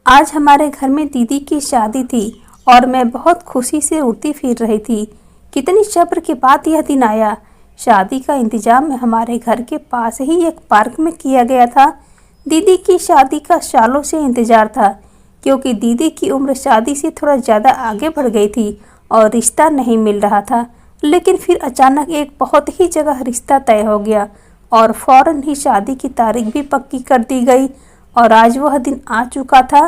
आज हमारे घर में दीदी की शादी थी और मैं बहुत खुशी से उड़ती फिर रही थी। कितनी सब्र के बाद यह दिन आया। शादी का इंतजाम हमारे घर के पास ही एक पार्क में किया गया था। दीदी की शादी का सालों से इंतजार था, क्योंकि दीदी की उम्र शादी से थोड़ा ज़्यादा आगे बढ़ गई थी और रिश्ता नहीं मिल रहा था। लेकिन फिर अचानक एक बहुत ही जगह रिश्ता तय हो गया और फौरन ही शादी की तारीख भी पक्की कर दी गई। और आज वह दिन आ चुका था।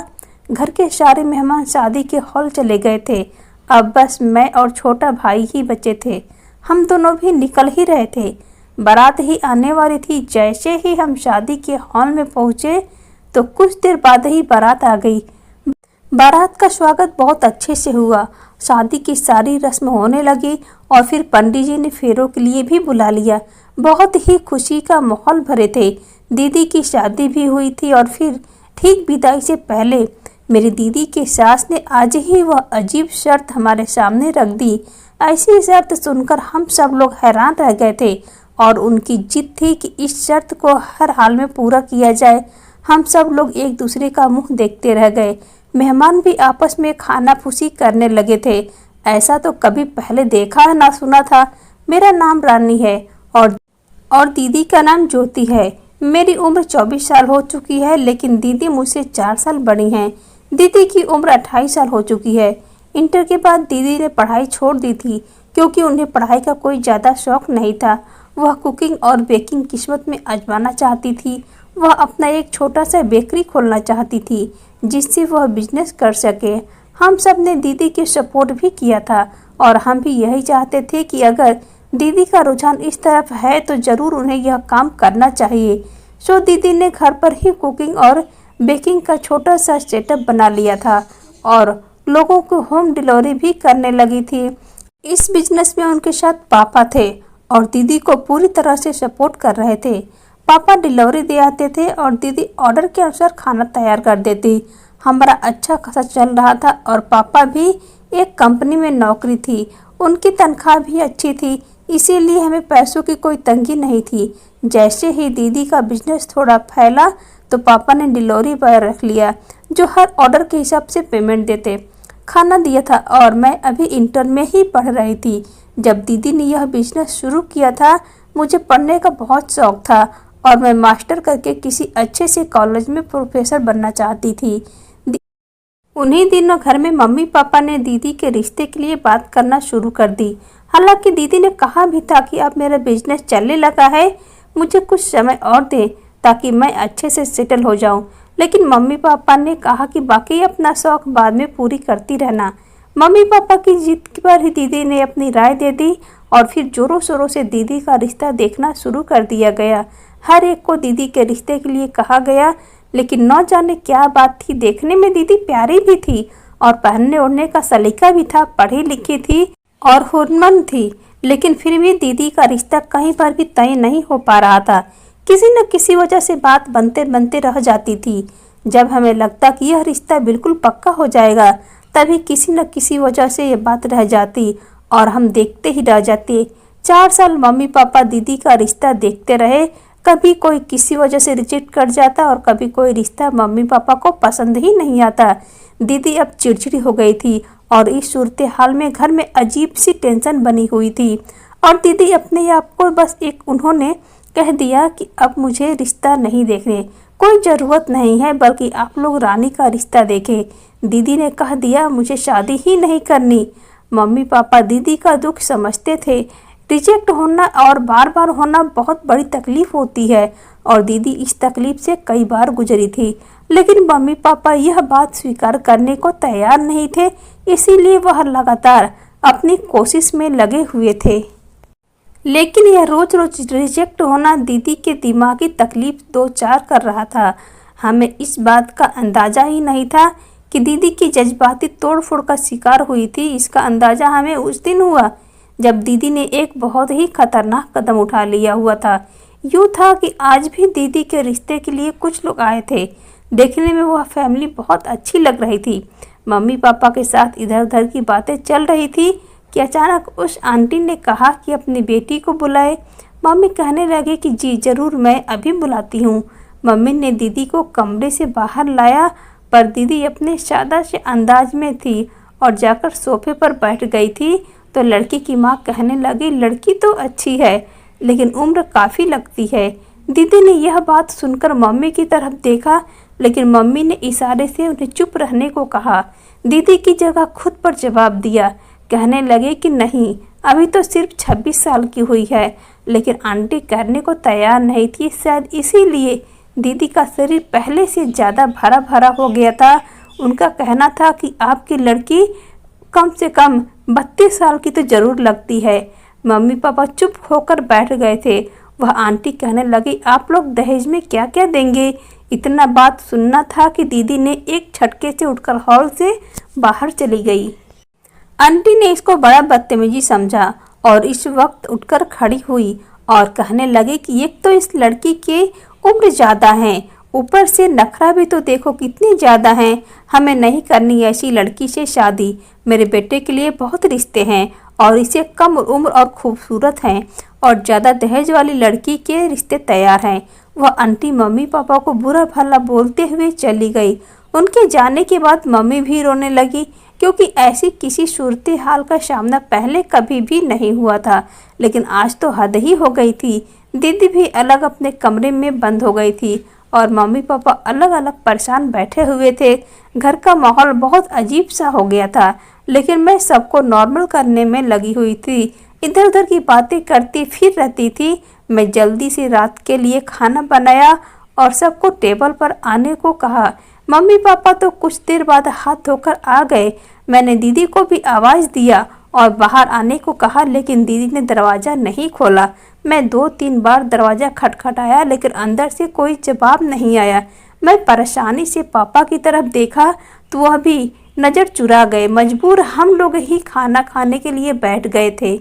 घर के सारे मेहमान शादी के हॉल चले गए थे। अब बस मैं और छोटा भाई ही बचे थे। हम दोनों भी निकल ही रहे थे। बारात ही आने वाली थी। जैसे ही हम शादी के हॉल में पहुंचे तो कुछ देर बाद ही बारात आ गई। बारात का स्वागत बहुत अच्छे से हुआ। शादी की सारी रस्म होने लगी और फिर पंडित जी ने फेरों के लिए भी बुला लिया। बहुत ही खुशी का माहौल भरे थे। दीदी की शादी भी हुई थी और फिर ठीक विदाई से पहले मेरी दीदी के सास ने आज ही वह अजीब शर्त हमारे सामने रख दी। ऐसी शर्त सुनकर हम सब लोग हैरान रह गए थे और उनकी जिद थी कि इस शर्त को हर हाल में पूरा किया जाए। हम सब लोग एक दूसरे का मुंह देखते रह गए। मेहमान भी आपस में खानाफूसी करने लगे थे। ऐसा तो कभी पहले देखा ना सुना था। मेरा नाम रानी है और दीदी का नाम ज्योति है। मेरी उम्र 24 साल हो चुकी है, लेकिन दीदी मुझसे 4 साल बड़ी हैं। दीदी की उम्र 28 साल हो चुकी है। इंटर के बाद दीदी ने पढ़ाई छोड़ दी थी, क्योंकि उन्हें पढ़ाई का कोई ज़्यादा शौक नहीं था। वह कुकिंग और बेकिंग किस्मत में आजमाना चाहती थी। वह अपना एक छोटा सा बेकरी खोलना चाहती थी, जिससे वह बिजनेस कर सके। हम सब ने दीदी के सपोर्ट भी किया था और हम भी यही चाहते थे कि अगर दीदी का रुझान इस तरफ है तो ज़रूर उन्हें यह काम करना चाहिए। सो दीदी ने घर पर ही कुकिंग और बेकिंग का छोटा सा सेटअप बना लिया था और लोगों को होम डिलीवरी भी करने लगी थी। इस बिजनेस में उनके साथ पापा थे और दीदी को पूरी तरह से सपोर्ट कर रहे थे। पापा डिलीवरी दे आते थे और दीदी ऑर्डर के अनुसार खाना तैयार कर देती। हमारा अच्छा खासा चल रहा था और पापा भी एक कंपनी में नौकरी थी। उनकी तनख्वाह भी अच्छी थी, इसीलिए हमें पैसों की कोई तंगी नहीं थी। जैसे ही दीदी का बिजनेस थोड़ा फैला तो पापा ने डिलीवरी बॉय रख लिया, जो हर ऑर्डर के हिसाब से पेमेंट देते। खाना दिया था और मैं अभी इंटर में ही पढ़ रही थी जब दीदी ने यह बिजनेस शुरू किया था। मुझे पढ़ने का बहुत शौक था और मैं मास्टर करके किसी अच्छे से कॉलेज में प्रोफेसर बनना चाहती थी। उन्हीं दिनों घर में मम्मी पापा ने दीदी के रिश्ते के लिए बात करना शुरू कर दी। हालांकि दीदी ने कहा भी था कि अब मेरा बिजनेस चलने लगा है, मुझे कुछ समय और दें ताकि मैं अच्छे से सेटल हो जाऊं। लेकिन मम्मी पापा ने कहा कि बाकी अपना शौक बाद में पूरी करती रहना। मम्मी पापा की जिद पर ही दीदी ने अपनी राय दे दी और फिर जोरों शोरों से दीदी का रिश्ता देखना शुरू कर दिया गया। हर एक को दीदी के रिश्ते के लिए कहा गया, लेकिन न जाने क्या बात थी, देखने में दीदी प्यारी भी थी और पहनने ओढ़ने का सलीका भी था। पढ़ी लिखी थी और हुनरमंद थी, लेकिन फिर भी दीदी का रिश्ता कहीं पर भी तय नहीं हो पा रहा था। किसी न किसी वजह से बात बनते बनते रह जाती थी। जब हमें लगता कि यह रिश्ता बिल्कुल पक्का हो जाएगा, तभी किसी न किसी वजह से यह बात रह जाती और हम देखते ही रह जाते। 4 साल मम्मी पापा दीदी का रिश्ता देखते रहे। कभी कोई किसी वजह से रिजेक्ट कर जाता और कभी कोई रिश्ता मम्मी पापा को पसंद ही नहीं आता। दीदी अब चिड़चिड़ी हो गई थी और इस सूरत हाल में घर में अजीब सी टेंशन बनी हुई थी। और दीदी अपने आप को बस उन्होंने कह दिया कि अब मुझे रिश्ता नहीं देखने, कोई ज़रूरत नहीं है, बल्कि आप लोग रानी का रिश्ता देखें। दीदी ने कह दिया मुझे शादी ही नहीं करनी। मम्मी पापा दीदी का दुख समझते थे। रिजेक्ट होना और बार बार होना बहुत बड़ी तकलीफ होती है और दीदी इस तकलीफ से कई बार गुजरी थी। लेकिन मम्मी पापा यह बात स्वीकार करने को तैयार नहीं थे, इसीलिए वह लगातार अपनी कोशिश में लगे हुए थे। लेकिन यह रोज रोज रिजेक्ट होना दीदी के दिमागी तकलीफ 2-4 कर रहा था। हमें इस बात का अंदाज़ा ही नहीं था कि दीदी की जज्बाती तोड़फोड़ का शिकार हुई थी। इसका अंदाज़ा हमें उस दिन हुआ जब दीदी ने एक बहुत ही खतरनाक कदम उठा लिया हुआ था। यूँ था कि आज भी दीदी के रिश्ते के लिए कुछ लोग आए थे। देखने में वह फैमिली बहुत अच्छी लग रही थी। मम्मी पापा के साथ इधर उधर की बातें चल रही थी कि अचानक उस आंटी ने कहा कि अपनी बेटी को बुलाए। मम्मी कहने लगे कि जी ज़रूर, मैं अभी बुलाती हूँ। मम्मी ने दीदी को कमरे से बाहर लाया पर दीदी अपने सादा से अंदाज में थी और जाकर सोफे पर बैठ गई थी तो लड़की की माँ कहने लगी, लड़की तो अच्छी है लेकिन उम्र काफ़ी लगती है। दीदी ने यह बात सुनकर मम्मी की तरफ देखा, लेकिन मम्मी ने इशारे से उन्हें चुप रहने को कहा। दीदी की जगह खुद पर जवाब दिया, कहने लगे कि नहीं, अभी तो सिर्फ 26 साल की हुई है। लेकिन आंटी करने को तैयार नहीं थी। शायद इसीलिए दीदी का शरीर पहले से ज़्यादा भरा भरा हो गया था। उनका कहना था कि आपकी लड़की कम से कम 32 साल की तो ज़रूर लगती है। मम्मी पापा चुप होकर बैठ गए थे। वह आंटी कहने लगी, आप लोग दहेज में क्या क्या देंगे? इतना बात सुनना था कि दीदी ने एक झटके से उठकर हॉल से बाहर चली गई। आंटी ने इसको बड़ा बदतमीजी समझा और इस वक्त उठकर खड़ी हुई और कहने लगी कि एक तो इस लड़की की उम्र ज़्यादा है, ऊपर से नखरा भी तो देखो कितनी ज़्यादा है। हमें नहीं करनी ऐसी लड़की से शादी। मेरे बेटे के लिए बहुत रिश्ते हैं और इसे कम उम्र और खूबसूरत हैं और ज़्यादा दहेज वाली लड़की के रिश्ते तैयार हैं। वह आंटी मम्मी पापा को बुरा भला बोलते हुए चली गई। उनके जाने के बाद मम्मी भी रोने लगी, क्योंकि ऐसी किसी सूरत हाल का सामना पहले कभी भी नहीं हुआ था। लेकिन आज तो हद ही हो गई थी। दीदी भी अलग अपने कमरे में बंद हो गई थी और मम्मी पापा अलग अलग परेशान बैठे हुए थे। घर का माहौल बहुत अजीब सा हो गया था, लेकिन मैं सबको नॉर्मल करने में लगी हुई थी। इधर उधर की बातें करती फिर रहती थी। मैं जल्दी से रात के लिए खाना बनाया और सबको टेबल पर आने को कहा। मम्मी पापा तो कुछ देर बाद हाथ धोकर आ गए। मैंने दीदी को भी आवाज़ दिया और बाहर आने को कहा, लेकिन दीदी ने दरवाज़ा नहीं खोला। मैं 2-3 बार दरवाज़ा खटखटाया, लेकिन अंदर से कोई जवाब नहीं आया। मैं परेशानी से पापा की तरफ देखा तो वह भी नज़र चुरा गए। मजबूर हम लोग ही खाना खाने के लिए बैठ गए थे।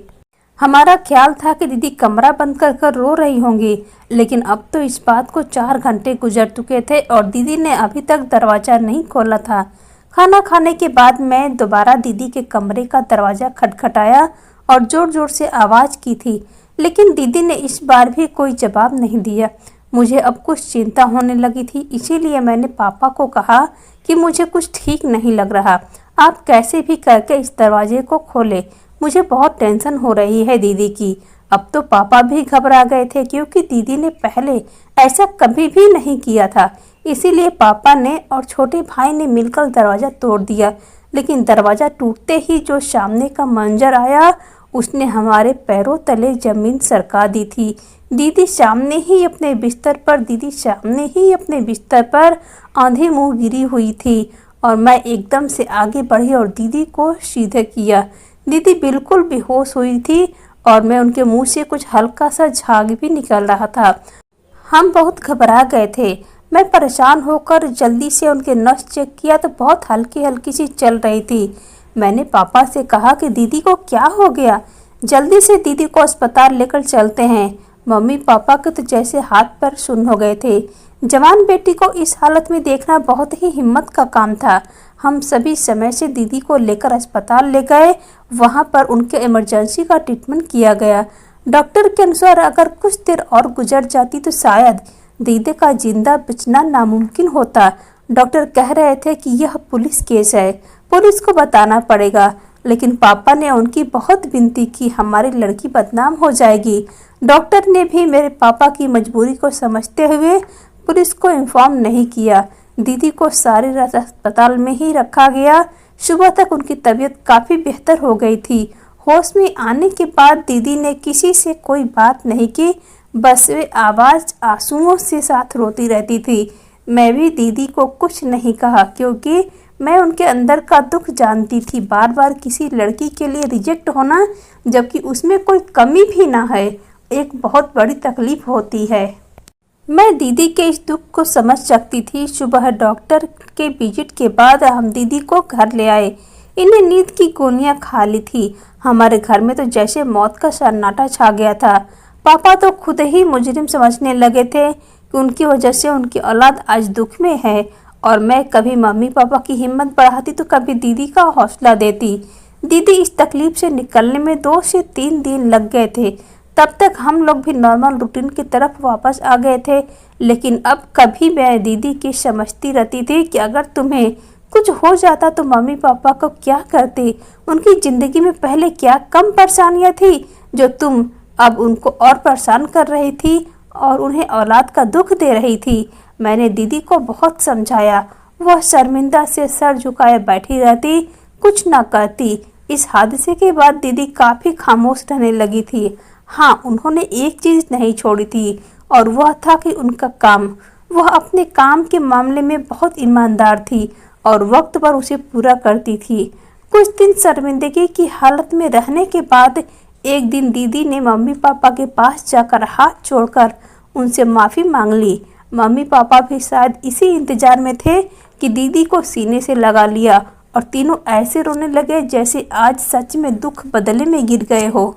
हमारा ख्याल था कि दीदी कमरा बंद कर रो रही होंगी, लेकिन अब तो इस बात को 4 घंटे गुजर चुके थे और दीदी ने अभी तक दरवाज़ा नहीं खोला था। खाना खाने के बाद मैं दोबारा दीदी के कमरे का दरवाज़ा खटखटाया और ज़ोर ज़ोर से आवाज़ की थी, लेकिन दीदी ने इस बार भी कोई जवाब नहीं दिया। मुझे अब कुछ चिंता होने लगी थी, इसीलिए मैंने पापा को कहा कि मुझे कुछ ठीक नहीं लग रहा, आप कैसे भी करके इस दरवाजे को खोलें। मुझे बहुत टेंशन हो रही है दीदी की। अब तो पापा भी घबरा गए थे, क्योंकि दीदी ने पहले ऐसा कभी भी नहीं किया था। इसीलिए पापा ने और छोटे भाई ने मिलकर दरवाज़ा तोड़ दिया। लेकिन दरवाज़ा टूटते ही जो सामने का मंजर आया, उसने हमारे पैरों तले ज़मीन सरका दी थी। दीदी सामने ही अपने बिस्तर पर आंधी मुँह गिरी हुई थी और मैं एकदम से आगे बढ़ी और दीदी को सीधे किया। दीदी बिल्कुल बेहोश हुई थी और मैं उनके मुंह से कुछ हल्का सा झाग भी निकल रहा था। हम बहुत घबरा गए थे। मैं परेशान होकर जल्दी से उनके नस चेक किया तो बहुत हल्की हल्की सी चल रही थी। मैंने पापा से कहा कि दीदी को क्या हो गया, जल्दी से दीदी को अस्पताल लेकर चलते हैं। मम्मी पापा के तो जैसे हाथ पैर सुन्न हो गए थे। जवान बेटी को इस हालत में देखना बहुत ही हिम्मत का काम था। हम सभी समय से दीदी को लेकर अस्पताल ले गए। वहां पर उनके इमरजेंसी का ट्रीटमेंट किया गया। डॉक्टर के अनुसार अगर कुछ देर और गुजर जाती तो शायद दीदी का जिंदा बचना नामुमकिन होता। डॉक्टर कह रहे थे कि यह पुलिस केस है, पुलिस को बताना पड़ेगा। लेकिन पापा ने उनकी बहुत विनती की, हमारी लड़की बदनाम हो जाएगी। डॉक्टर ने भी मेरे पापा की मजबूरी को समझते हुए पुलिस को इन्फॉर्म नहीं किया। दीदी को सारी रात अस्पताल में ही रखा गया। सुबह तक उनकी तबीयत काफ़ी बेहतर हो गई थी। होश में आने के बाद दीदी ने किसी से कोई बात नहीं की, बस वे आवाज़ आंसुओं से साथ रोती रहती थी। मैं भी दीदी को कुछ नहीं कहा, क्योंकि मैं उनके अंदर का दुख जानती थी। बार बार किसी लड़की के लिए रिजेक्ट होना, जबकि उसमें कोई कमी भी ना है, एक बहुत बड़ी तकलीफ होती है। मैं दीदी के इस दुख को समझ सकती थी। सुबह डॉक्टर के विजिट के बाद हम दीदी को घर ले आए। इन्हें नींद की गोलियां खा ली थी। हमारे घर में तो जैसे मौत का सन्नाटा छा गया था। पापा तो खुद ही मुजरिम समझने लगे थे कि उनकी वजह से उनकी औलाद आज दुख में है, और मैं कभी मम्मी पापा की हिम्मत बढ़ाती तो कभी दीदी का हौसला देती। दीदी इस तकलीफ से निकलने में 2 से 3 दिन लग गए थे। तब तक हम लोग भी नॉर्मल रूटीन की तरफ वापस आ गए थे। लेकिन अब कभी मैं दीदी की समझती रहती थी कि अगर तुम्हें कुछ हो जाता तो मम्मी पापा को क्या करते, उनकी ज़िंदगी में पहले क्या कम परेशानियां थी जो तुम अब उनको और परेशान कर रही थी और उन्हें औलाद का दुख दे रही थी। मैंने दीदी को बहुत समझाया, वह शर्मिंदा से सर झुकाए बैठी रहती, कुछ ना कहती। इस हादसे के बाद दीदी काफ़ी खामोश रहने लगी थी। हाँ, उन्होंने एक चीज़ नहीं छोड़ी थी और वह था कि उनका काम। वह अपने काम के मामले में बहुत ईमानदार थी और वक्त पर उसे पूरा करती थी। कुछ दिन शर्मिंदगी की हालत में रहने के बाद एक दिन दीदी ने मम्मी पापा के पास जाकर हाथ जोड़कर उनसे माफ़ी मांग ली। मम्मी पापा भी शायद इसी इंतजार में थे कि दीदी को सीने से लगा लिया और तीनों ऐसे रोने लगे जैसे आज सच में दुख बदले में गिर गए हो।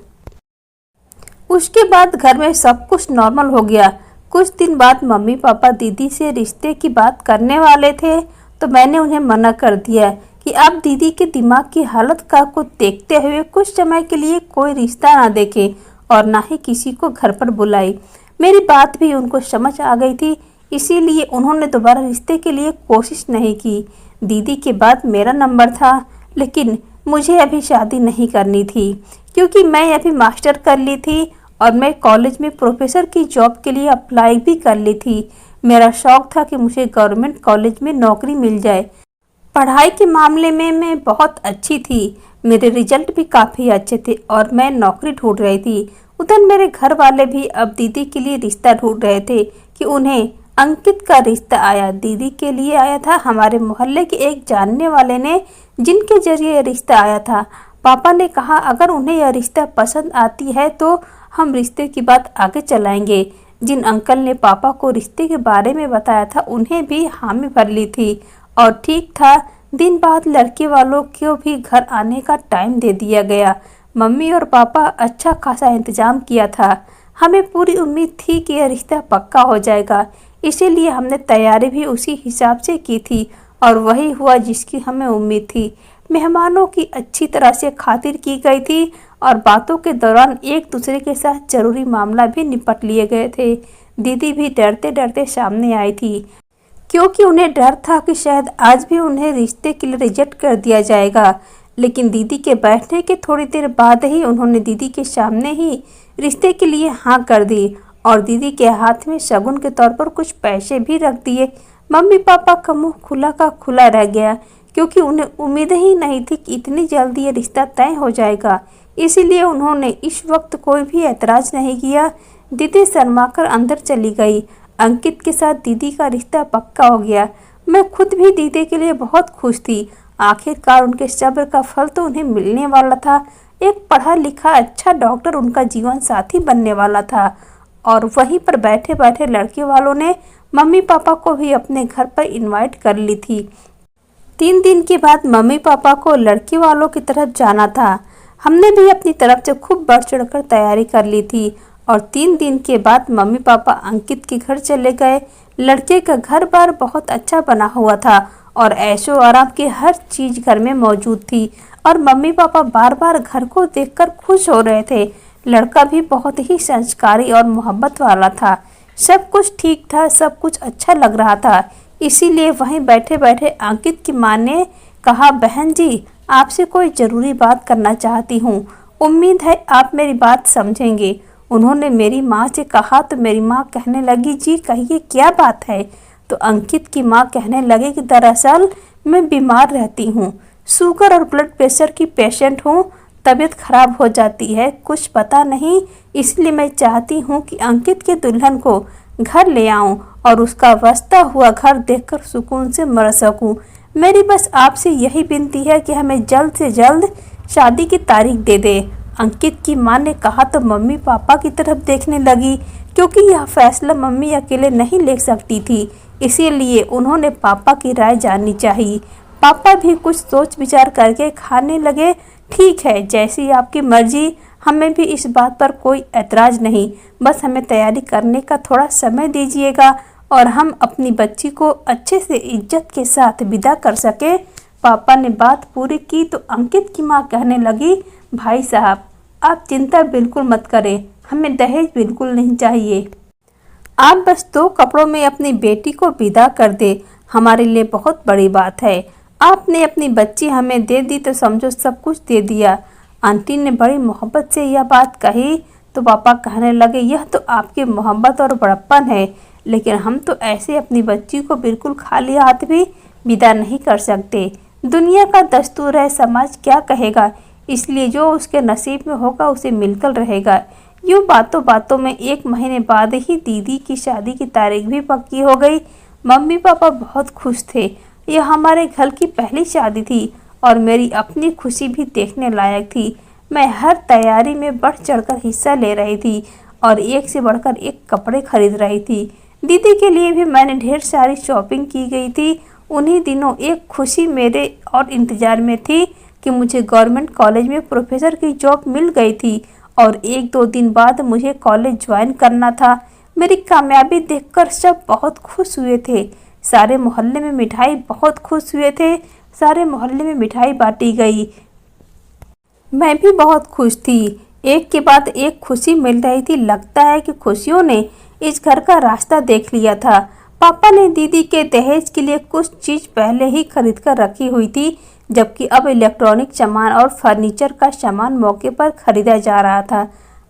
उसके बाद घर में सब कुछ नॉर्मल हो गया। कुछ दिन बाद मम्मी पापा दीदी से रिश्ते की बात करने वाले थे तो मैंने उन्हें मना कर दिया कि आप दीदी के दिमाग की हालत को देखते हुए कुछ समय के लिए कोई रिश्ता ना देखें और ना ही किसी को घर पर बुलाए। मेरी बात भी उनको समझ आ गई थी, इसीलिए उन्होंने दोबारा रिश्ते के लिए कोशिश नहीं की। दीदी के बाद मेरा नंबर था, लेकिन मुझे अभी शादी नहीं करनी थी क्योंकि मैं अभी मास्टर कर ली थी और मैं कॉलेज में प्रोफेसर की जॉब के लिए अप्लाई भी कर ली थी। मेरा शौक था कि मुझे गवर्नमेंट कॉलेज में नौकरी मिल जाए। पढ़ाई के मामले में मैं बहुत अच्छी थी, मेरे रिजल्ट भी काफ़ी अच्छे थे और मैं नौकरी ढूंढ रही थी। उधर मेरे घर वाले भी अब दीदी के लिए रिश्ता ढूंढ रहे थे कि उन्हें अंकित का रिश्ता आया। दीदी के लिए आया था हमारे मोहल्ले के एक जानने वाले ने, जिनके जरिए यह रिश्ता आया था। पापा ने कहा अगर उन्हें यह रिश्ता पसंद आती है तो हम रिश्ते की बात आगे चलाएंगे। जिन अंकल ने पापा को रिश्ते के बारे में बताया था उन्हें भी हामी भर ली थी और ठीक था। दिन बाद लड़के वालों को भी घर आने का टाइम दे दिया गया। मम्मी और पापा अच्छा खासा इंतजाम किया था। हमें पूरी उम्मीद थी कि यह रिश्ता पक्का हो जाएगा, इसीलिए हमने तैयारी भी उसी हिसाब से की थी और वही हुआ जिसकी हमें उम्मीद थी। मेहमानों की अच्छी तरह से खातिर की गई थी और बातों के दौरान एक दूसरे के साथ जरूरी मामला भी निपट लिए गए थे। दीदी भी डरते डरते सामने आई थी क्योंकि उन्हें डर था कि शायद आज भी उन्हें रिश्ते के लिए रिजेक्ट कर दिया जाएगा। लेकिन दीदी के बैठने के थोड़ी देर बाद ही उन्होंने दीदी के सामने ही रिश्ते के लिए हाँ कर दी और दीदी के हाथ में शगुन के तौर पर कुछ पैसे भी रख दिए। मम्मी पापा का मुंह खुला का खुला रह गया क्योंकि उन्हें उम्मीद ही नहीं थी कि इतनी जल्दी ये रिश्ता तय हो जाएगा। इसीलिए उन्होंने इस वक्त कोई भी ऐतराज़ नहीं किया। दीदी शर्माकर अंदर चली गई। अंकित के साथ दीदी का रिश्ता पक्का हो गया। मैं खुद भी दीदी के लिए बहुत खुश थी। आखिरकार उनके सब्र का फल तो उन्हें मिलने वाला था। एक पढ़ा लिखा अच्छा डॉक्टर उनका जीवन साथी बनने वाला था। और वहीं पर बैठे बैठे लड़के वालों ने मम्मी पापा को भी अपने घर पर इनवाइट कर ली थी। 3 दिन के बाद मम्मी पापा को लड़के वालों की तरफ जाना था। हमने भी अपनी तरफ से खूब बढ़ चढ़कर तैयारी कर ली थी और 3 दिन के बाद मम्मी पापा अंकित के घर चले गए। लड़के का घर बार बहुत अच्छा बना हुआ था और ऐशो आराम की हर चीज़ घर में मौजूद थी और मम्मी पापा बार बार घर को देखकर खुश हो रहे थे। लड़का भी बहुत ही संस्कारी और मोहब्बत वाला था। सब कुछ ठीक था, सब कुछ अच्छा लग रहा था। इसीलिए वहीं बैठे बैठे अंकित की माँ ने कहा, बहन जी आपसे कोई ज़रूरी बात करना चाहती हूँ, उम्मीद है आप मेरी बात समझेंगे। उन्होंने मेरी माँ से कहा तो मेरी माँ कहने लगी, जी कहिए क्या बात है। तो अंकित की माँ कहने लगी कि दरअसल मैं बीमार रहती हूँ, शुगर और ब्लड प्रेशर की पेशेंट हूँ, तबीयत खराब हो जाती है, कुछ पता नहीं, इसलिए मैं चाहती हूँ कि अंकित के दुल्हन को घर ले आऊँ और उसका बसता हुआ घर देखकर सुकून से मर सकूँ। मेरी बस आपसे यही विनती है कि हमें जल्द से जल्द शादी की तारीख दे दे। अंकित की माँ ने कहा तो मम्मी पापा की तरफ देखने लगी क्योंकि यह फैसला मम्मी अकेले नहीं ले सकती थी, इसीलिए उन्होंने पापा की राय जाननी चाहिए। पापा भी कुछ सोच विचार करके खाने लगे। ठीक है, जैसी आपकी मर्जी, हमें भी इस बात पर कोई ऐतराज़ नहीं, बस हमें तैयारी करने का थोड़ा समय दीजिएगा और हम अपनी बच्ची को अच्छे से इज्जत के साथ विदा कर सके। पापा ने बात पूरी की तो अंकित की माँ कहने लगी, भाई साहब आप चिंता बिल्कुल मत करें, हमें दहेज बिल्कुल नहीं चाहिए। आप बस 2 कपड़ों में अपनी बेटी को विदा कर दे, हमारे लिए बहुत बड़ी बात है। आपने अपनी बच्ची हमें दे दी तो समझो सब कुछ दे दिया। आंटी ने बड़ी मोहब्बत से यह बात कही तो पापा कहने लगे, यह तो आपकी मोहब्बत और बड़प्पन है, लेकिन हम तो ऐसे अपनी बच्ची को बिल्कुल खाली हाथ भी विदा नहीं कर सकते। दुनिया का दस्तूर है, समाज क्या कहेगा, इसलिए जो उसके नसीब में होगा उसे मिलकर रहेगा। यूँ बातों बातों में 1 महीने बाद ही दीदी की शादी की तारीख भी पक्की हो गई। मम्मी पापा बहुत खुश थे। यह हमारे घर की पहली शादी थी और मेरी अपनी खुशी भी देखने लायक थी। मैं हर तैयारी में बढ़ चढ़कर हिस्सा ले रही थी और एक से बढ़कर एक कपड़े खरीद रही थी। दीदी के लिए भी मैंने ढेर सारी शॉपिंग की गई थी। उन्हीं दिनों एक खुशी मेरे और इंतजार में थी कि मुझे गवर्नमेंट कॉलेज में प्रोफेसर की जॉब मिल गई थी और 1-2 दिन बाद मुझे कॉलेज ज्वाइन करना था। मेरी कामयाबी देखकर सब बहुत खुश हुए थे। सारे मोहल्ले में मिठाई बहुत खुश हुए थे। सारे मोहल्ले में मिठाई बांटी गई। मैं भी बहुत खुश थी। एक के बाद एक खुशी मिल रही थी। लगता है कि खुशियों ने इस घर का रास्ता देख लिया था। पापा ने दीदी के दहेज के लिए कुछ चीज पहले ही खरीद कर रखी हुई थी, जबकि अब इलेक्ट्रॉनिक सामान और फर्नीचर का सामान मौके पर खरीदा जा रहा था।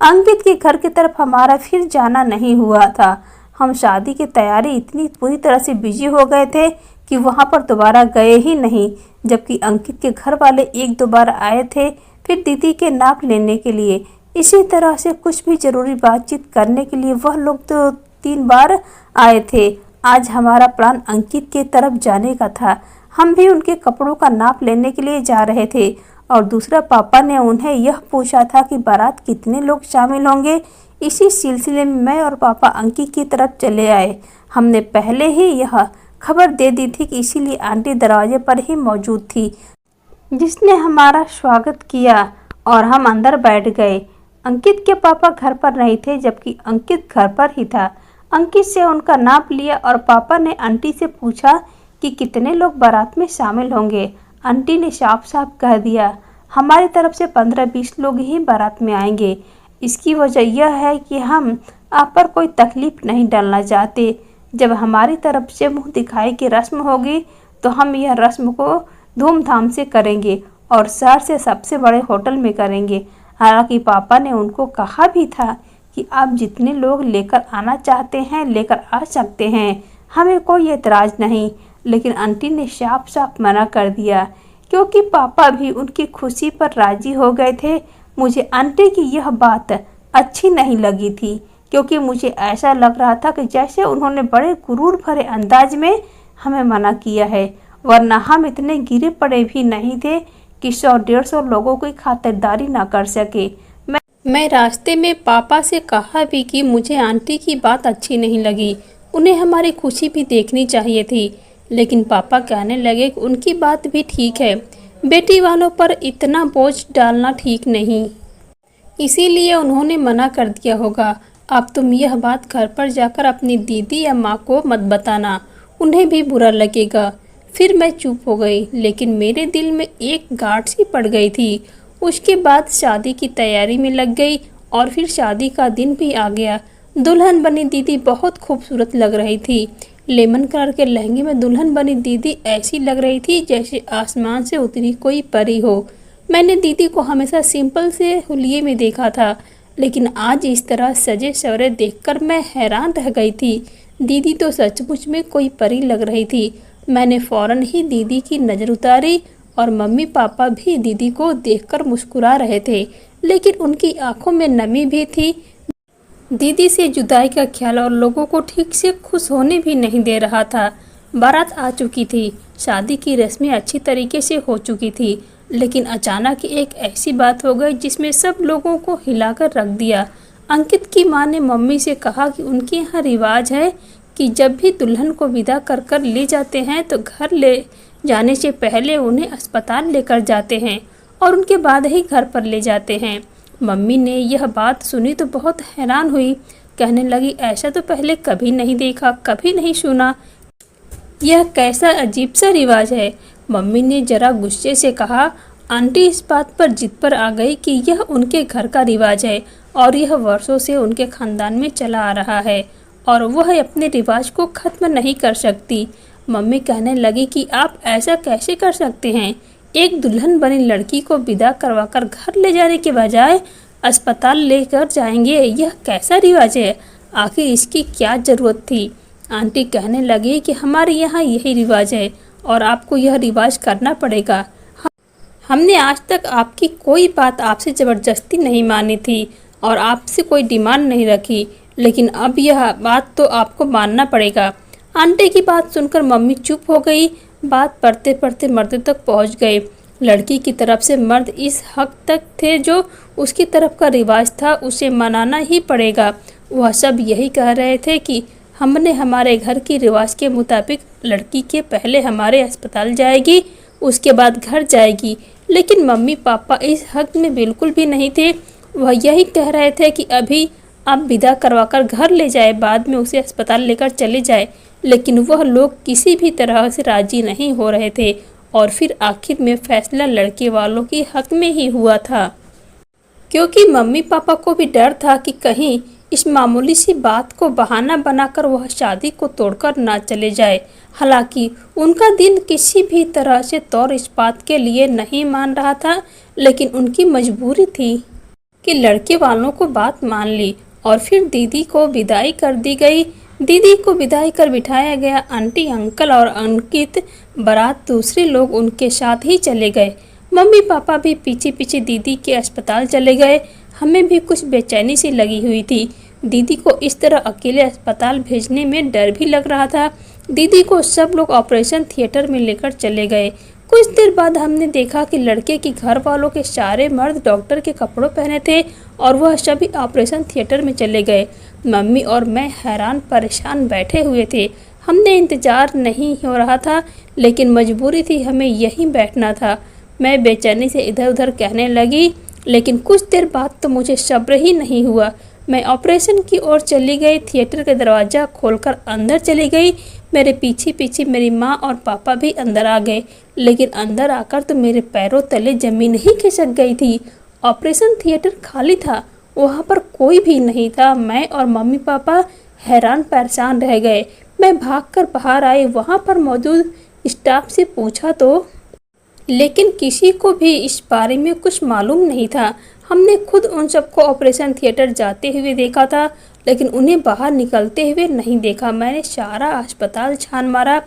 अंकित के घर की तरफ हमारा फिर जाना नहीं हुआ था। हम शादी की तैयारी इतनी पूरी तरह से बिजी हो गए थे कि वहां पर दोबारा गए ही नहीं, जबकि अंकित के घर वाले 1-2 बार आए थे, फिर दीदी के नाप लेने के लिए। इसी तरह से कुछ भी जरूरी बातचीत करने के लिए वह लोग 2-3 बार आए थे। आज हमारा प्लान अंकित के तरफ जाने का था। हम भी उनके कपड़ों का नाप लेने के लिए जा रहे थे और दूसरा पापा ने उन्हें यह पूछा था कि बारात कितने लोग शामिल होंगे। इसी सिलसिले में मैं और पापा अंकित की तरफ चले आए। हमने पहले ही यह खबर दे दी थी कि इसीलिए आंटी दरवाजे पर ही मौजूद थी, जिसने हमारा स्वागत किया और हम अंदर बैठ गए। अंकित के पापा घर पर नहीं थे, जबकि अंकित घर पर ही था। अंकित से उनका नाप लिया और पापा ने आंटी से पूछा कि कितने लोग बारात में शामिल होंगे। आंटी ने साफ साफ कह दिया, हमारी तरफ से 15-20 लोग ही बारात में आएंगे। इसकी वजह यह है कि हम आप पर कोई तकलीफ नहीं डालना चाहते। जब हमारी तरफ से मुंह दिखाई की रस्म होगी तो हम यह रस्म को धूमधाम से करेंगे और शहर से सबसे बड़े होटल में करेंगे। हालांकि पापा ने उनको कहा भी था कि आप जितने लोग लेकर आना चाहते हैं लेकर आ सकते हैं, हमें कोई एतराज़ नहीं। लेकिन आंटी ने साफ साफ मना कर दिया, क्योंकि पापा भी उनकी खुशी पर राजी हो गए थे। मुझे आंटी की यह बात अच्छी नहीं लगी थी, क्योंकि मुझे ऐसा लग रहा था कि जैसे उन्होंने बड़े गुरूर भरे अंदाज में हमें मना किया है, वरना हम इतने गिरे पड़े भी नहीं थे कि 100-150 लोगों की खातिरदारी ना कर सके। मैं रास्ते में पापा से कहा भी कि मुझे आंटी की बात अच्छी नहीं लगी, उन्हें हमारी खुशी भी देखनी चाहिए थी। लेकिन पापा कहने लगे कि उनकी बात भी ठीक है, बेटी वालों पर इतना बोझ डालना ठीक नहीं, इसीलिए उन्होंने मना कर दिया होगा। अब तुम यह बात घर पर जाकर अपनी दीदी या माँ को मत बताना, उन्हें भी बुरा लगेगा। फिर मैं चुप हो गई, लेकिन मेरे दिल में एक गांठ सी पड़ गई थी। उसके बाद शादी की तैयारी में लग गई और फिर शादी का दिन भी आ गया। दुल्हन बनी दीदी बहुत खूबसूरत लग रही थी। लेमन कलर के लहंगे में दुल्हन बनी दीदी ऐसी लग रही थी जैसे आसमान से उतरी कोई परी हो। मैंने दीदी को हमेशा सिंपल से हुलिये में देखा था, लेकिन आज इस तरह सजे सवरे देखकर मैं हैरान रह गई थी। दीदी तो सचमुच में कोई परी लग रही थी। मैंने फौरन ही दीदी की नज़र उतारी और मम्मी पापा भी दीदी को देखकर मुस्कुरा रहे थे, लेकिन उनकी आंखों में नमी भी थी। दीदी से जुदाई का ख्याल और लोगों को ठीक से खुश होने भी नहीं दे रहा था। बारात आ चुकी थी, शादी की रस्में अच्छी तरीके से हो चुकी थी, लेकिन अचानक एक ऐसी बात हो गई जिसमें सब लोगों को हिलाकर रख दिया। अंकित की माँ ने मम्मी से कहा कि उनके यहाँ रिवाज है कि जब भी दुल्हन को विदा कर कर ले जाते हैं तो घर ले जाने से पहले उन्हें अस्पताल लेकर जाते हैं और उनके बाद ही घर पर ले जाते हैं। मम्मी ने यह बात सुनी तो बहुत हैरान हुई, कहने लगी ऐसा तो पहले कभी नहीं देखा, कभी नहीं सुना, यह कैसा अजीब सा रिवाज है। मम्मी ने जरा गुस्से से कहा, आंटी इस बात पर जिद पर आ गई कि यह उनके घर का रिवाज है और यह वर्षों से उनके खानदान में चला आ रहा है और वह अपने रिवाज को ख़त्म नहीं कर सकती। मम्मी कहने लगी कि आप ऐसा कैसे कर सकते हैं? एक दुल्हन बनी लड़की को विदा करवाकर घर ले जाने के बजाय अस्पताल लेकर जाएंगे, यह कैसा रिवाज है? आखिर इसकी क्या ज़रूरत थी? आंटी कहने लगी कि हमारे यहाँ यही रिवाज है और आपको यह रिवाज करना पड़ेगा। हमने आज तक आपकी कोई बात आपसे ज़बरदस्ती नहीं मानी थी और आपसे कोई डिमांड नहीं रखी, लेकिन अब यह बात तो आपको मानना पड़ेगा। आंटी की बात सुनकर मम्मी चुप हो गई। बात पढ़ते पढ़ते मर्द तक पहुंच गए। लड़की की तरफ से मर्द इस हक तक थे जो उसकी तरफ का रिवाज था उसे मनाना ही पड़ेगा। वह सब यही कह रहे थे कि हमने हमारे घर की रिवाज के मुताबिक लड़की के पहले हमारे अस्पताल जाएगी, उसके बाद घर जाएगी, लेकिन मम्मी पापा इस हक में बिल्कुल भी नहीं थे। वह यही कह रहे थे कि अभी आप विदा करवाकर घर ले जाए, बाद में उसे अस्पताल लेकर चले जाए, लेकिन वह लोग किसी भी तरह से राजी नहीं हो रहे थे और फिर आखिर में फैसला लड़के वालों के हक में ही हुआ था, क्योंकि मम्मी पापा को भी डर था कि कहीं इस मामूली सी बात को बहाना बनाकर वह शादी को तोड़कर ना चले जाए। हालांकि उनका दिल किसी भी तरह से तौर इस बात के लिए नहीं मान रहा था, लेकिन उनकी मजबूरी थी कि लड़के वालों को बात मान ली और फिर दीदी को विदाई कर दी गई। दीदी को विदाई कर बिठाया गया। आंटी, अंकल और अंकित बारात दूसरे लोग उनके साथ ही चले गए। मम्मी पापा भी पीछे पीछे दीदी के अस्पताल चले गए। हमें भी कुछ बेचैनी सी लगी हुई थी। दीदी को इस तरह अकेले अस्पताल भेजने में डर भी लग रहा था। दीदी को सब लोग ऑपरेशन थिएटर में लेकर चले गए। कुछ देर बाद हमने देखा कि लड़के के घर वालों के सारे मर्द डॉक्टर के कपड़ों पहने थे और वह सभी ऑपरेशन थिएटर में चले गए। मम्मी और मैं हैरान परेशान बैठे हुए थे। हमने इंतजार नहीं हो रहा था, लेकिन मजबूरी थी, हमें यहीं बैठना था। मैं बेचैनी से इधर उधर कहने लगी, लेकिन कुछ देर बाद तो मुझे सब्र ही नहीं हुआ। मैं ऑपरेशन की ओर चली गई। थिएटर का दरवाज़ा खोलकर अंदर चली गई। मेरे पीछे पीछे मेरी माँ और पापा भी अंदर आ गए, लेकिन अंदर आकर तो मेरे पैरों तले जमीन ही खिसक गई थी। ऑपरेशन थिएटर खाली था, वहाँ पर कोई भी नहीं था। मैं और मम्मी पापा हैरान परेशान रह गए। मैं भागकर बाहर आई, वहाँ पर मौजूद स्टाफ से पूछा तो लेकिन किसी को भी इस बारे में कुछ मालूम नहीं था। हमने खुद उन सबको ऑपरेशन थिएटर जाते हुए देखा था, लेकिन उन्हें बाहर निकलते हुए नहीं देखा। मैंने सारा अस्पताल छान मारा,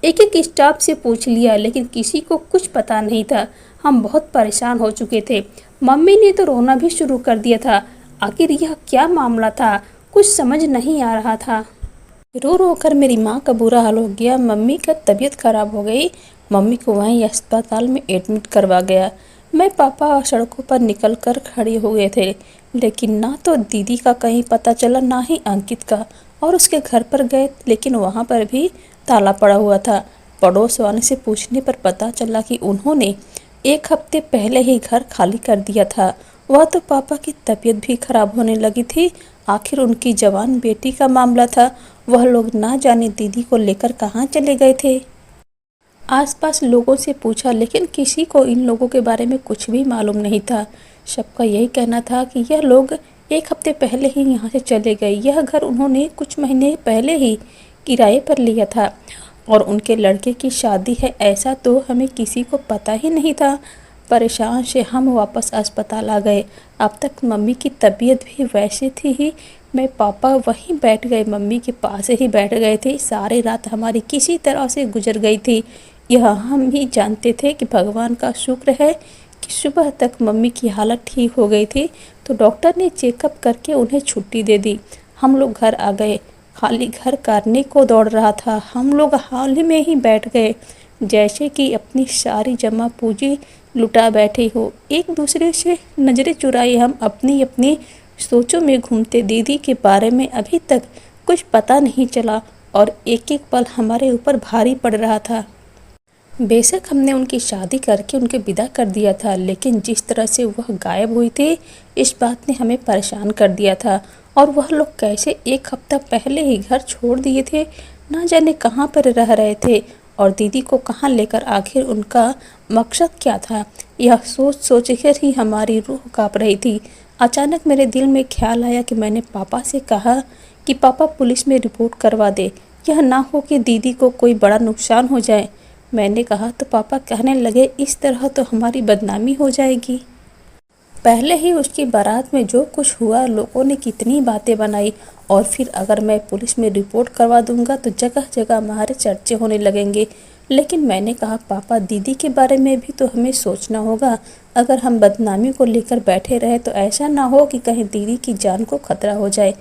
एक एक स्टाफ से पूछ लिया, लेकिन किसी को कुछ पता नहीं था। हम बहुत परेशान हो चुके थे। मम्मी ने तो रोना भी शुरू कर दिया था। आखिर यह क्या मामला था, कुछ समझ नहीं आ रहा था। रो रो कर मेरी माँ का बुरा हाल हो गया। मम्मी का तबीयत खराब हो गई। मम्मी को वहीं अस्पताल में एडमिट करवा गया। मैं पापा सड़कों पर निकल कर खड़े हो गए थे, लेकिन ना तो दीदी का कहीं पता चला, ना ही अंकित का। और उसके घर पर गए, लेकिन वहाँ पर भी ताला पड़ा हुआ था। पड़ोस वाले से पूछने पर पता चला कि उन्होंने 1 हफ्ते पहले ही घर खाली कर दिया था। वह तो पापा की तबीयत भी खराब होने लगी थी। आखिर उनकी जवान बेटी का मामला था। वह लोग ना जाने दीदी को लेकर कहाँ चले गए थे। आसपास लोगों से पूछा, लेकिन किसी को इन लोगों के बारे में कुछ भी मालूम नहीं था। सबका यही कहना था कि यह लोग 1 हफ्ते पहले ही यहाँ से चले गए। यह घर उन्होंने कुछ महीने पहले ही किराए पर लिया था और उनके लड़के की शादी है, ऐसा तो हमें किसी को पता ही नहीं था। परेशान से हम वापस अस्पताल आ गए। अब तक मम्मी की तबीयत भी वैसी थी ही। मैं पापा वहीं बैठ गए, मम्मी के पास ही बैठ गए थे। सारी रात हमारी किसी तरह से गुजर गई थी। यह हम ही जानते थे कि भगवान का शुक्र है कि सुबह तक मम्मी की हालत ठीक हो गई थी, तो डॉक्टर ने चेकअप करके उन्हें छुट्टी दे दी। हम लोग घर आ गए। खाली घर करने को दौड़ रहा था। हम लोग हाल ही में ही बैठ गए, जैसे कि अपनी सारी जमा पूंजी लुटा बैठे हो। एक दूसरे से नज़रें चुराई हम अपनी अपनी सोचों में घूमते। दीदी के बारे में अभी तक कुछ पता नहीं चला और एक एक पल हमारे ऊपर भारी पड़ रहा था। बेशक हमने उनकी शादी करके उनके विदा कर दिया था, लेकिन जिस तरह से वह गायब हुई थी, इस बात ने हमें परेशान कर दिया था। और वह लोग कैसे 1 हफ्ता पहले ही घर छोड़ दिए थे, ना जाने कहाँ पर रह रहे थे और दीदी को कहाँ लेकर, आखिर उनका मकसद क्या था। यह सोच सोच कर ही हमारी रूह काँप रही थी। अचानक मेरे दिल में ख्याल आया कि मैंने पापा से कहा कि पापा पुलिस में रिपोर्ट करवा दे, यह ना हो कि दीदी को कोई बड़ा नुकसान हो जाए। मैंने कहा तो पापा कहने लगे, इस तरह तो हमारी बदनामी हो जाएगी। पहले ही उसकी बारात में जो कुछ हुआ, लोगों ने कितनी बातें बनाई, और फिर अगर मैं पुलिस में रिपोर्ट करवा दूंगा तो जगह जगह हमारे चर्चे होने लगेंगे। लेकिन मैंने कहा, पापा दीदी के बारे में भी तो हमें सोचना होगा। अगर हम बदनामी को लेकर बैठे रहे तो ऐसा ना हो कि कहीं दीदी की जान को खतरा हो जाए।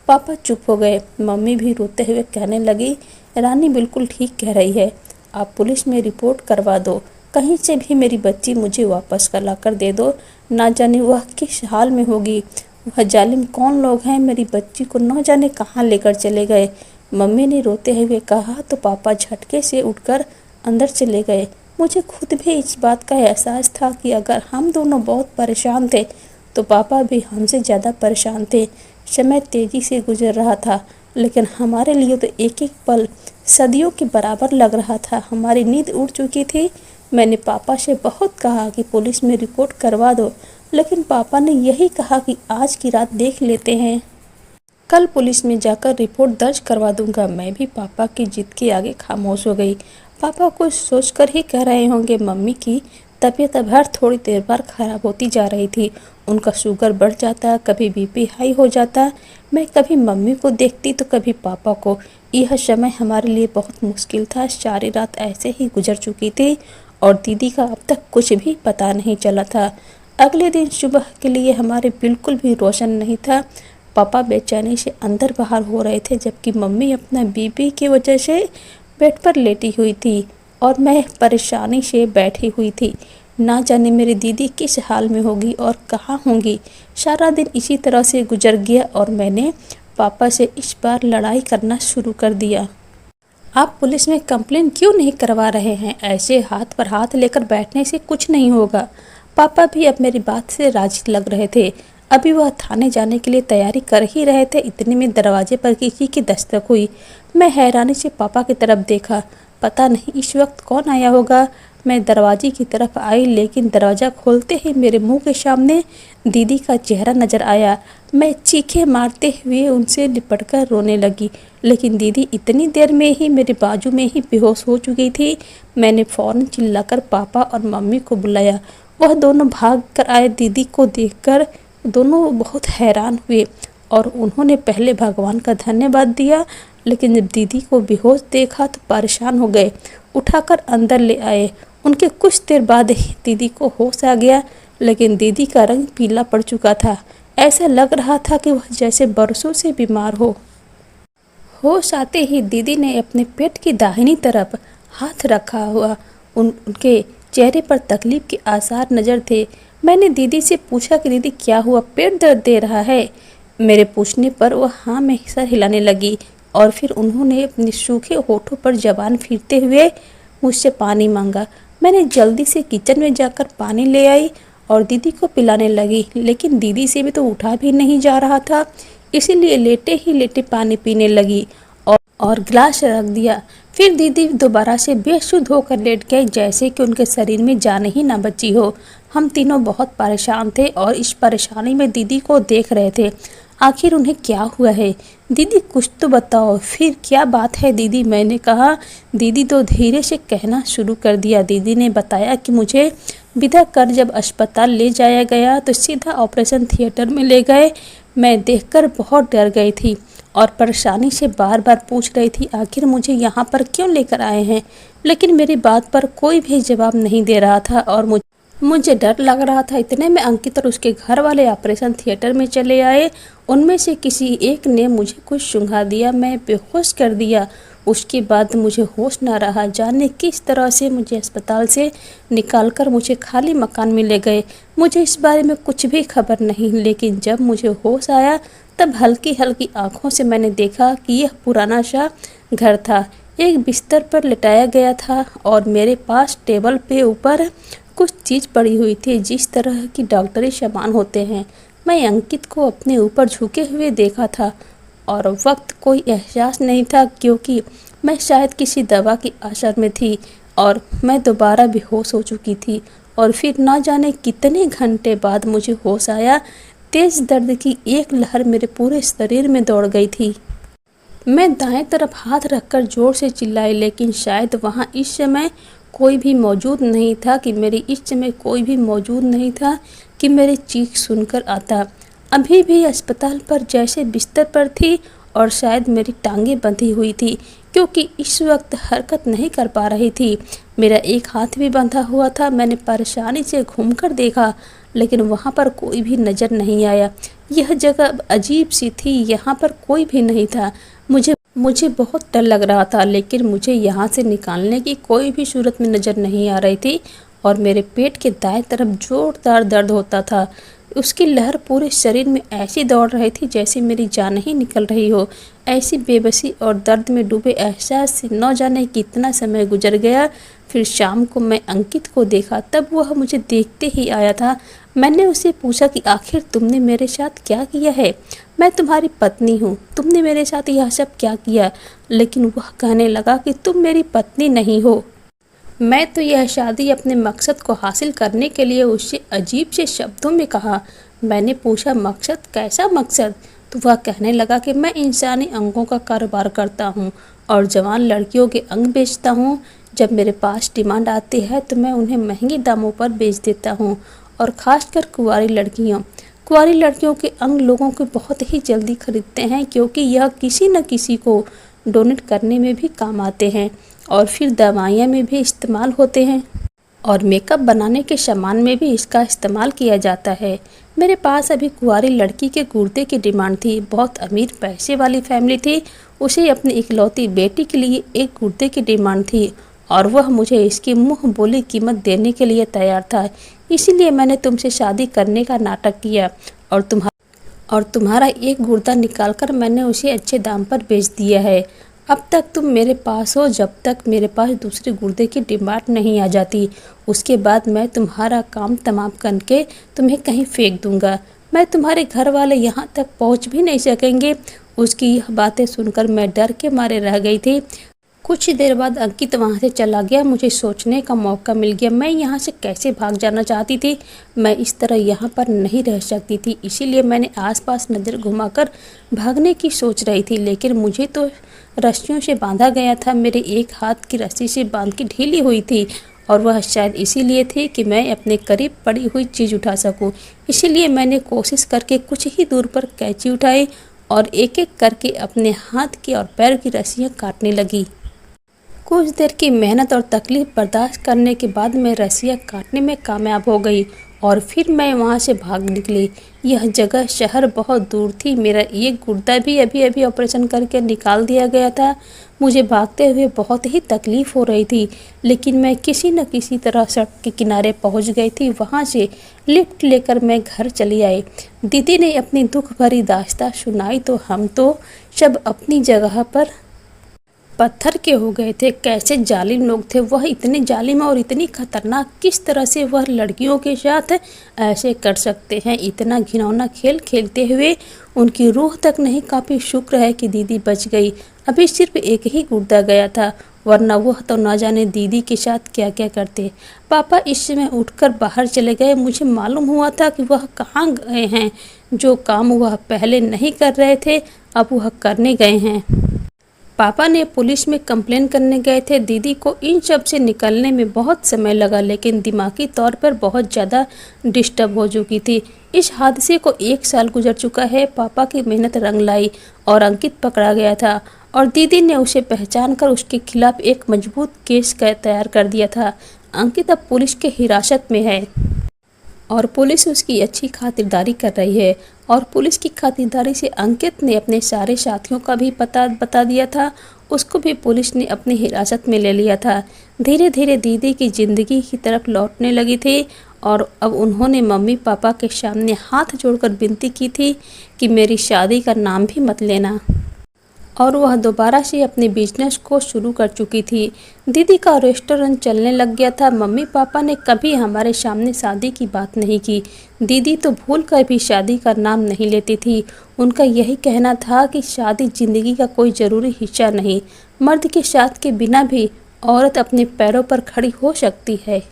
पापा चुप हो गए। मम्मी भी रोते हुए कहने लगी, रानी बिल्कुल ठीक कह रही है, आप पुलिस में रिपोर्ट करवा दो। कहीं से भी मेरी बच्ची मुझे वापस ला कर दे दो। ना जाने वह किस हाल में होगी, वह जालिम कौन लोग हैं, मेरी बच्ची को न जाने कहाँ लेकर चले गए। मम्मी ने रोते हुए कहा तो पापा झटके से उठकर अंदर चले गए। मुझे खुद भी इस बात का एहसास था कि अगर हम दोनों बहुत परेशान थे तो पापा भी हमसे ज़्यादा परेशान थे। समय तेज़ी से गुजर रहा था, लेकिन हमारे लिए तो एक एक पल सदियों के बराबर लग रहा था। हमारी नींद उड़ चुकी थी। मैंने पापा से बहुत कहा कि पुलिस में रिपोर्ट करवा दो, लेकिन पापा ने यही कहा कि आज की रात देख लेते हैं, कल पुलिस में जाकर रिपोर्ट दर्ज करवा दूंगा। मैं भी पापा की जिद के आगे खामोश हो गई। पापा कुछ सोचकर ही कह रहे होंगे। मम्मी की तबीयत अब हर थोड़ी देर बाद खराब होती जा रही थी। उनका शुगर बढ़ जाता, कभी बीपी हाई हो जाता। मैं कभी मम्मी को देखती तो कभी पापा को। यह समय हमारे लिए बहुत मुश्किल था। सारी रात ऐसे ही गुजर चुकी थी और दीदी का अब तक कुछ भी पता नहीं चला था। अगले दिन सुबह के लिए हमारे बिल्कुल भी रोशन नहीं था। पापा बेचैनी से अंदर बाहर हो रहे थे, जबकि मम्मी अपना बीपी की वजह से बेड पर लेटी हुई थी और मैं परेशानी से बैठी हुई थी। ना जाने मेरी दीदी किस हाल में होगी और कहाँ होंगी। सारा दिन इसी तरह से गुजर गया और मैंने पापा से इस बार लड़ाई करना शुरू कर दिया। आप पुलिस में कंप्लेन क्यों नहीं करवा रहे हैं? ऐसे हाथ पर हाथ लेकर बैठने से कुछ नहीं होगा। पापा भी अब मेरी बात से राजी लग रहे थे। अभी वह थाने जाने के लिए तैयारी कर ही रहे थे, इतने में दरवाजे पर किसी की दस्तक हुई। मैं हैरानी से पापा की तरफ देखा। पता नहीं इस वक्त कौन आया होगा। मैं दरवाजे की तरफ आई, लेकिन दरवाज़ा खोलते ही मेरे मुंह के सामने दीदी का चेहरा नज़र आया। मैं चीखें मारते हुए उनसे लिपटकर रोने लगी, लेकिन दीदी इतनी देर में ही मेरे बाजू में ही बेहोश हो चुकी थी। मैंने फ़ौरन चिल्लाकर पापा और मम्मी को बुलाया। वह दोनों भाग कर आए। दीदी को देखकर दोनों बहुत हैरान हुए और उन्होंने पहले भगवान का धन्यवाद दिया, लेकिन जब दीदी को बेहोश देखा तो परेशान हो गए। उठाकर अंदर ले आए। उनके कुछ देर बाद ही दीदी को होश आ गया, लेकिन दीदी का रंग पीला पड़ चुका था। ऐसा लग रहा था कि वह जैसे बरसों से बीमार हो। होश आते ही दीदी ने अपने पेट की दाहिनी तरफ हाथ रखा हुआ। उनके चेहरे पर तकलीफ के आसार नज़र थे। मैंने दीदी से पूछा कि दीदी क्या हुआ, पेट दर्द दे रहा है? मेरे पूछने पर वह हाँ में सर हिलाने लगी और फिर उन्होंने अपने सूखे होठों पर जबान फिरते हुए मुझसे पानी मांगा। मैंने जल्दी से किचन में जाकर पानी ले आई और दीदी को पिलाने लगी, लेकिन दीदी से भी तो उठा भी नहीं जा रहा था, इसीलिए लेटे ही लेटे पानी पीने लगी और गिलास रख दिया। फिर दीदी दोबारा से बेसुध होकर लेट गए, जैसे कि उनके शरीर में जान ही ना बची हो। हम तीनों बहुत परेशान थे और इस परेशानी में दीदी को देख रहे थे। आखिर उन्हें क्या हुआ है? दीदी कुछ तो बताओ, फिर क्या बात है दीदी? मैंने कहा। दीदी तो धीरे से कहना शुरू कर दिया। दीदी ने बताया कि मुझे विदा कर जब अस्पताल ले जाया गया तो सीधा ऑपरेशन थिएटर में ले गए। मैं देखकर बहुत डर गई थी और परेशानी से बार बार पूछ रही थी आखिर मुझे यहाँ पर क्यों लेकर आए हैं, लेकिन मेरी बात पर कोई भी जवाब नहीं दे रहा था और मुझे डर लग रहा था। इतने में अंकित और उसके घर वाले ऑपरेशन थिएटर में चले आए। उनमें से किसी एक ने मुझे कुछ सूंघा दिया। मैं बेहोश कर दिया। उसके बाद मुझे होश ना रहा। जाने किस तरह से मुझे अस्पताल से निकालकर मुझे खाली मकान में ले गए। मुझे इस बारे में कुछ भी खबर नहीं, लेकिन जब मुझे होश आया तब हल्की हल्की आंखों से मैंने देखा कि यह पुराना सा घर था। एक बिस्तर पर लिटाया गया था और मेरे पास टेबल पे ऊपर कुछ चीज़ पड़ी हुई थी, जिस तरह की डॉक्टरी सामान होते हैं। मैं अंकित को अपने ऊपर झुके हुए देखा था और वक्त कोई एहसास नहीं था, क्योंकि मैं शायद किसी दवा की असर में थी और मैं दोबारा बेहोश हो चुकी थी। और फिर ना जाने कितने घंटे बाद मुझे होश आया। तेज़ दर्द की एक लहर मेरे पूरे शरीर में दौड़ गई थी। मैं दाएं तरफ हाथ रखकर जोर से चिल्लाई, लेकिन शायद वहां इस समय कोई भी मौजूद नहीं था कि मेरी चीख सुनकर आता। अभी भी अस्पताल पर जैसे बिस्तर पर थी और शायद मेरी टांगें बंधी हुई थी, क्योंकि इस वक्त हरकत नहीं कर पा रही थी। मेरा एक हाथ भी बंधा हुआ था। मैंने परेशानी से घूमकर देखा, लेकिन वहाँ पर कोई भी नज़र नहीं आया। यह जगह अजीब सी थी, यहाँ पर कोई भी नहीं था। मुझे बहुत डर लग रहा था, लेकिन मुझे यहाँ से निकालने की कोई भी सूरत में नज़र नहीं आ रही थी। और मेरे पेट के दाएं तरफ जोरदार दर्द होता था। उसकी लहर पूरे शरीर में ऐसी दौड़ रही थी जैसे मेरी जान ही निकल रही हो। ऐसी बेबसी और दर्द में डूबे एहसास से न जाने कितना समय गुजर गया। फिर शाम को मैं अंकित को देखा, तब वह मुझे देखते ही आया था। मैंने उससे पूछा कि आखिर तुमने मेरे साथ क्या किया है? मैं तुम्हारी पत्नी हूँ, तुमने मेरे साथ यह सब क्या किया? लेकिन वह कहने लगा कि तुम मेरी पत्नी नहीं हो। मैं तो यह शादी अपने मकसद को हासिल करने के लिए उससे अजीब से शब्दों में कहा। मैंने पूछा, मकसद? कैसा मकसद? तो वह कहने लगा कि मैं इंसानी अंगों का कारोबार करता हूँ और जवान लड़कियों के अंग बेचता हूँ। जब मेरे पास डिमांड आती है तो मैं उन्हें महंगे दामों पर बेच देता हूँ, और ख़ासकर कुंवारी लड़कियों के अंग लोगों को बहुत ही जल्दी खरीदते हैं, क्योंकि यह किसी न किसी को डोनेट करने में भी काम आते हैं और फिर दवाइयाँ में भी इस्तेमाल होते हैं और मेकअप बनाने के सामान में भी इसका इस्तेमाल किया जाता है। मेरे पास अभी कुंवारी लड़की के गुर्दे की डिमांड थी। बहुत अमीर पैसे वाली फैमिली थी, उसे अपनी इकलौती बेटी के लिए एक गुर्दे की डिमांड थी और वह मुझे इसकी मुँह बोली कीमत देने के लिए तैयार था। इसीलिए मैंने तुमसे शादी करने का नाटक किया और तुम्हारा एक गुर्दा निकालकर मैंने उसे अच्छे दाम पर बेच दिया है। अब तक तुम मेरे पास हो जब तक मेरे पास दूसरे गुर्दे की डिमांड नहीं आ जाती। उसके बाद मैं तुम्हारा काम तमाम करके तुम्हें कहीं फेंक दूंगा। मैं तुम्हारे घर वाले यहाँ तक पहुँच भी नहीं सकेंगे। उसकी यह बातें सुनकर मैं डर के मारे रह गई थी। कुछ देर बाद अंकित वहाँ से चला गया। मुझे सोचने का मौका मिल गया, मैं यहाँ से कैसे भाग जाना चाहती थी। मैं इस तरह यहाँ पर नहीं रह सकती थी, इसीलिए मैंने आसपास नज़र घुमाकर भागने की सोच रही थी, लेकिन मुझे तो रस्सियों से बांधा गया था। मेरे एक हाथ की रस्सी से बांध की ढीली हुई थी और वह शायद इसीलिए थी कि मैं अपने करीब पड़ी हुई चीज़ उठा सकूं। इसीलिए मैंने कोशिश करके कुछ ही दूर पर कैंची उठाई और एक एक करके अपने हाथ की और पैर की रस्सियाँ काटने लगी। कुछ देर की मेहनत और तकलीफ बर्दाश्त करने के बाद मैं रस्सियाँ काटने में कामयाब हो गई और फिर मैं वहाँ से भाग निकली। यह जगह शहर बहुत दूर थी। मेरा एक गुर्दा भी अभी अभी ऑपरेशन करके निकाल दिया गया था। मुझे भागते हुए बहुत ही तकलीफ़ हो रही थी, लेकिन मैं किसी न किसी तरह सड़क के किनारे पहुँच गई थी। वहाँ से लिफ्ट लेकर मैं घर चली आई। दीदी ने अपनी दुख भरी दास्तां सुनाई तो हम तो सब अपनी जगह पर पत्थर के हो गए थे। कैसे जालिम लोग थे वह, इतने जालिम और इतनी खतरनाक। किस तरह से वह लड़कियों के साथ ऐसे कर सकते हैं? इतना घिनौना खेल खेलते हुए उनकी रूह तक नहीं काफ़ी शुक्र है कि दीदी बच गई। अभी सिर्फ एक ही गुर्दा गया था, वरना वह तो ना जाने दीदी के साथ क्या क्या करते। पापा इस समय उठकर बाहर चले गए। मुझे मालूम हुआ था कि वह कहाँ गए हैं। जो काम वह पहले नहीं कर रहे थे अब वह करने गए हैं। पापा ने पुलिस में कंप्लेन करने गए थे। दीदी को इन सब से निकलने में बहुत समय लगा, लेकिन दिमागी तौर पर बहुत ज़्यादा डिस्टर्ब हो चुकी थी। इस हादसे को 1 साल गुजर चुका है। पापा की मेहनत रंग लाई और अंकित पकड़ा गया था और दीदी ने उसे पहचान कर उसके खिलाफ एक मजबूत केस तैयार कर दिया था। अंकित अब पुलिस के हिरासत में है और पुलिस उसकी अच्छी खातिरदारी कर रही है। और पुलिस की खातिरदारी से अंकित ने अपने सारे साथियों का भी पता बता दिया था। उसको भी पुलिस ने अपनी हिरासत में ले लिया था। धीरे धीरे दीदी की ज़िंदगी की तरफ लौटने लगी थी और अब उन्होंने मम्मी पापा के सामने हाथ जोड़कर विनती की थी कि मेरी शादी का नाम भी मत लेना। और वह दोबारा से अपने बिजनेस को शुरू कर चुकी थी। दीदी का रेस्टोरेंट चलने लग गया था। मम्मी पापा ने कभी हमारे सामने शादी की बात नहीं की। दीदी तो भूल कर भी शादी का नाम नहीं लेती थी। उनका यही कहना था कि शादी ज़िंदगी का कोई ज़रूरी हिस्सा नहीं, मर्द के साथ के बिना भी औरत अपने पैरों पर खड़ी हो सकती है।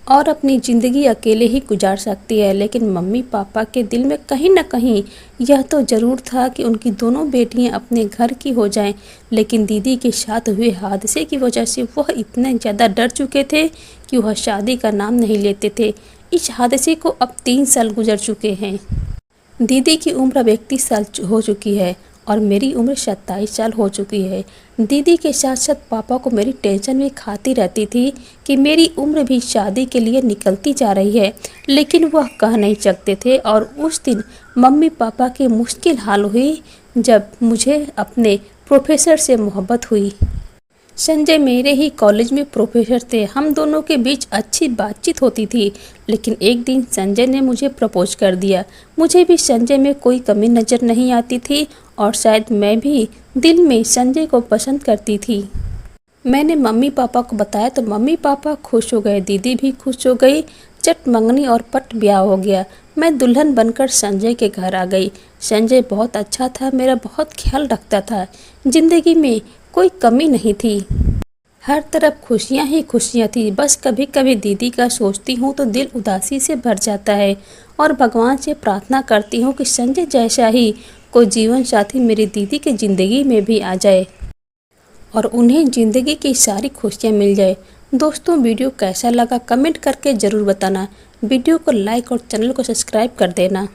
और अपनी ज़िंदगी अकेले ही गुजार सकती है। लेकिन मम्मी पापा के दिल में कहीं ना कहीं यह तो ज़रूर था कि उनकी दोनों बेटियां अपने घर की हो जाएं। लेकिन दीदी के साथ हुए हादसे की वजह से वह इतने ज़्यादा डर चुके थे कि वह शादी का नाम नहीं लेते थे। इस हादसे को अब 3 साल गुजर चुके हैं। दीदी की उम्र अब 31 साल हो चुकी है और मेरी उम्र 27 साल हो चुकी है। दीदी के साथ साथ पापा को मेरी टेंशन भी खाती रहती थी कि मेरी उम्र भी शादी के लिए निकलती जा रही है, लेकिन वह कह नहीं सकते थे। और उस दिन मम्मी पापा की मुश्किल हाल हुई जब मुझे अपने प्रोफेसर से मोहब्बत हुई। संजय मेरे ही कॉलेज में प्रोफेसर थे। हम दोनों के बीच अच्छी बातचीत होती थी। लेकिन एक दिन संजय ने मुझे प्रपोज कर दिया। मुझे भी संजय में कोई कमी नज़र नहीं आती थी और शायद मैं भी दिल में संजय को पसंद करती थी। मैंने मम्मी पापा को बताया तो मम्मी पापा खुश हो गए, दीदी भी खुश हो गई। चट मंगनी और पट ब्याह हो गया। मैं दुल्हन बनकर संजय के घर आ गई। संजय बहुत अच्छा था, मेरा बहुत ख्याल रखता था। जिंदगी में कोई कमी नहीं थी, हर तरफ खुशियां ही खुशियां थी। बस कभी कभी दीदी का सोचती हूँ तो दिल उदासी से भर जाता है और भगवान से प्रार्थना करती हूँ कि संजय जैसा ही कोई जीवन साथी मेरी दीदी की ज़िंदगी में भी आ जाए और उन्हें ज़िंदगी की सारी खुशियाँ मिल जाए। दोस्तों, वीडियो कैसा लगा कमेंट करके ज़रूर बताना। वीडियो को लाइक और चैनल को सब्सक्राइब कर देना।